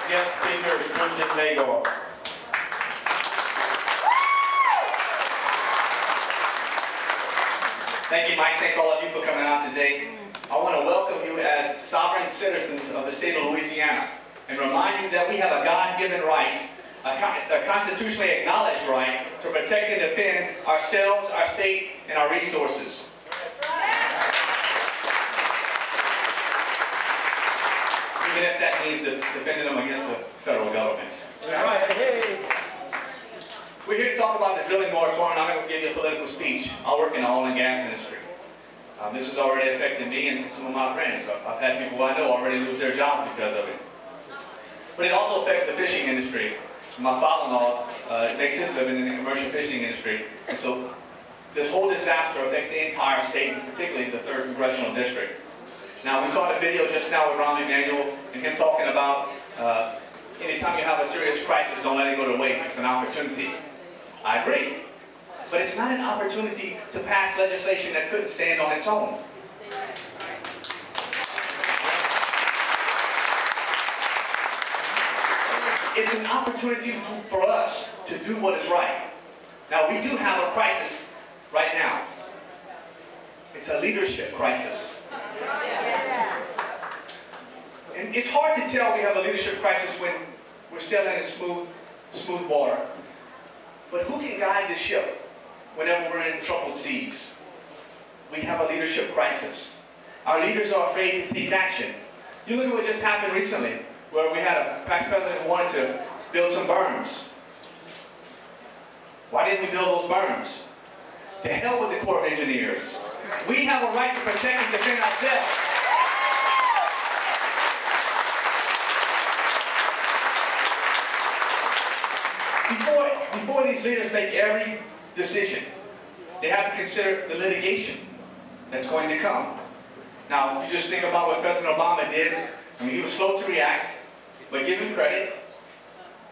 guest speaker, Kristian Magar. Thank you, Mike. Thank all of you for coming out today. I want to welcome you as sovereign citizens of the state of Louisiana and remind you that we have a God-given right, a constitutionally acknowledged right to protect and defend ourselves, our state, and our resources. Even if that means defending them against the federal government. We're here to talk about the drilling moratorium. I'm not going to give you a political speech. I work in the oil and gas industry. This has already affected me and some of my friends. I've had people I know already lose their jobs because of it. But it also affects the fishing industry. My father-in-law makes his living in the commercial fishing industry. And so this whole disaster affects the entire state, and particularly the 3rd Congressional District. Now, we saw the video just now with Ron Emanuel and him talking about anytime you have a serious crisis, don't let it go to waste. It's an opportunity. I agree. But it's not an opportunity to pass legislation that couldn't stand on its own. It's an opportunity for us to do what is right. Now, we do have a crisis right now. It's a leadership crisis. And it's hard to tell we have a leadership crisis when we're sailing in smooth water. But who can guide the ship whenever we're in troubled seas? We have a leadership crisis. Our leaders are afraid to take action. You look at what just happened recently, where we had a past president who wanted to build some berms. Why didn't we build those berms? To hell with the Corps of Engineers. We have a right to protect and defend ourselves. Before these leaders make every decision, they have to consider the litigation that's going to come. Now, you just think about what President Obama did. I mean, he was slow to react, but give him credit.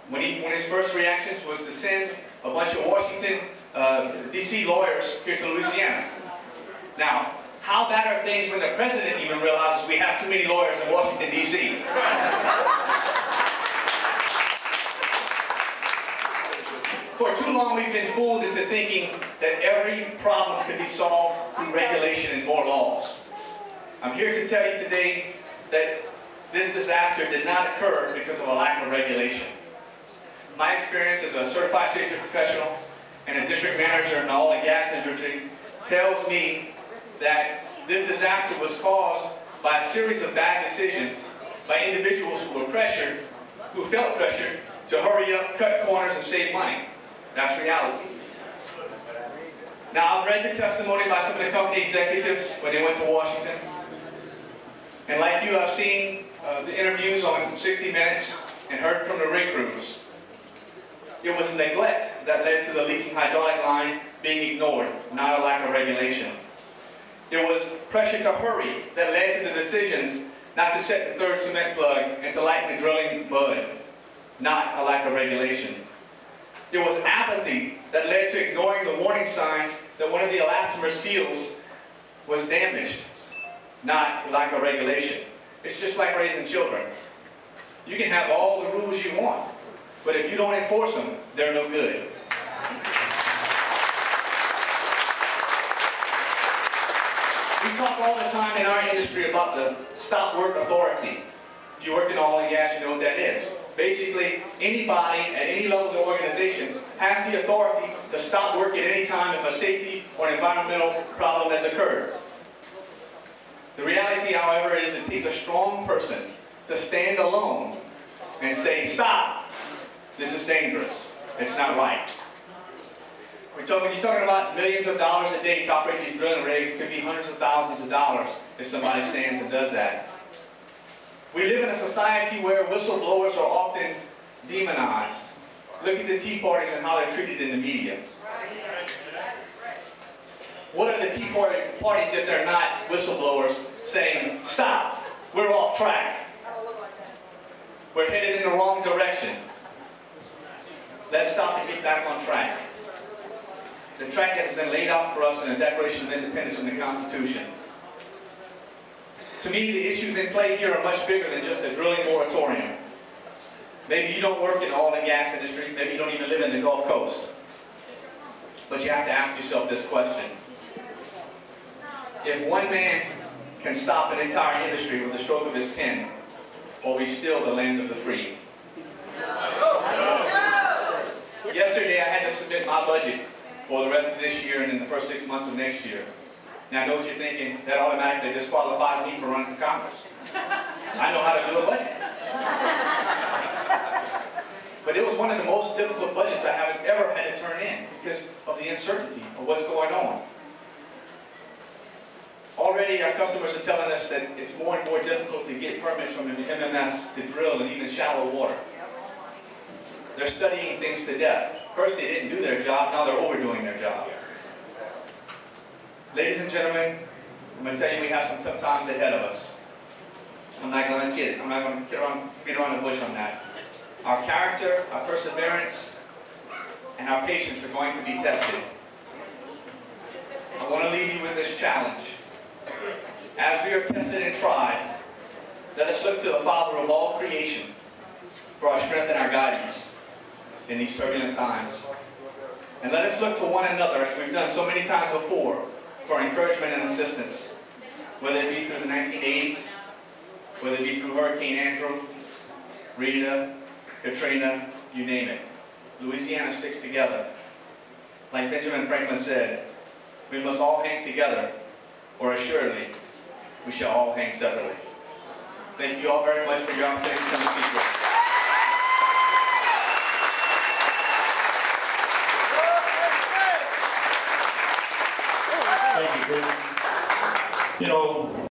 When his first reactions was to send a bunch of Washington, D.C. lawyers here to Louisiana. Now, how bad are things when the president even realizes we have too many lawyers in Washington, D.C.? For too long, we've been fooled into thinking that every problem could be solved through regulation and more laws. I'm here to tell you today that this disaster did not occur because of a lack of regulation. My experience as a certified safety professional and a district manager in the oil and gas industry tells me that this disaster was caused by a series of bad decisions by individuals who were pressured, who felt pressured to hurry up, cut corners, and save money. That's reality. Now, I've read the testimony by some of the company executives when they went to Washington. And like you, I've seen the interviews on 60 Minutes and heard from the rig crews. It was neglect that led to the leaking hydraulic line being ignored, not a lack of regulation. It was pressure to hurry that led to the decisions not to set the 3rd cement plug and to lighten the drilling mud, not a lack of regulation. It was apathy that led to ignoring the warning signs that one of the elastomer seals was damaged, not lack of regulation. It's just like raising children. You can have all the rules you want, but if you don't enforce them, they're no good. We talk all the time in our industry about the stop work authority. If you work in oil and gas, you know what that is. Basically, anybody at any level of the organization has the authority to stop work at any time if a safety or environmental problem has occurred. The reality, however, is it takes a strong person to stand alone and say, stop, this is dangerous, it's not right. When you're talking about millions of dollars a day to operate these drilling rigs, it could be hundreds of thousands of dollars if somebody stands and does that. We live in a society where whistleblowers are often demonized. Look at the Tea Parties and how they're treated in the media. What are the Tea Parties if they're not whistleblowers saying, stop, we're off track. We're headed in the wrong direction. Let's stop and get back on track. The track that has been laid out for us in the Declaration of Independence and the Constitution. To me, the issues in play here are much bigger than just a drilling moratorium. Maybe you don't work in the oil and gas industry, maybe you don't even live in the Gulf Coast. But you have to ask yourself this question. If one man can stop an entire industry with the stroke of his pen, are we still the land of the free? Yesterday I had to submit my budget for the rest of this year and in the first 6 months of next year. Now I know what you're thinking, that automatically disqualifies me for running for Congress. I know how to do a budget. But it was one of the most difficult budgets I have ever had to turn in because of the uncertainty of what's going on. Already our customers are telling us that it's more and more difficult to get permits from the MMS to drill in even shallow water. They're studying things to death. First they didn't do their job, now they're overdoing their job. Ladies and gentlemen, I'm going to tell you we have some tough times ahead of us. I'm not going to kid. I'm not going to beat around the bush on that. Our character, our perseverance, and our patience are going to be tested. I want to leave you with this challenge. As we are tested and tried, let us look to the Father of all creation for our strength and our guidance in these turbulent times. And let us look to one another, as we've done so many times before, for encouragement and assistance, whether it be through the 1980s, whether it be through Hurricane Andrew, Rita, Katrina, you name it. Louisiana sticks together. Like Benjamin Franklin said, we must all hang together, or assuredly, we shall all hang separately. Thank you all very much for your opportunity to come and speak with us. Thank you, Chris. You know,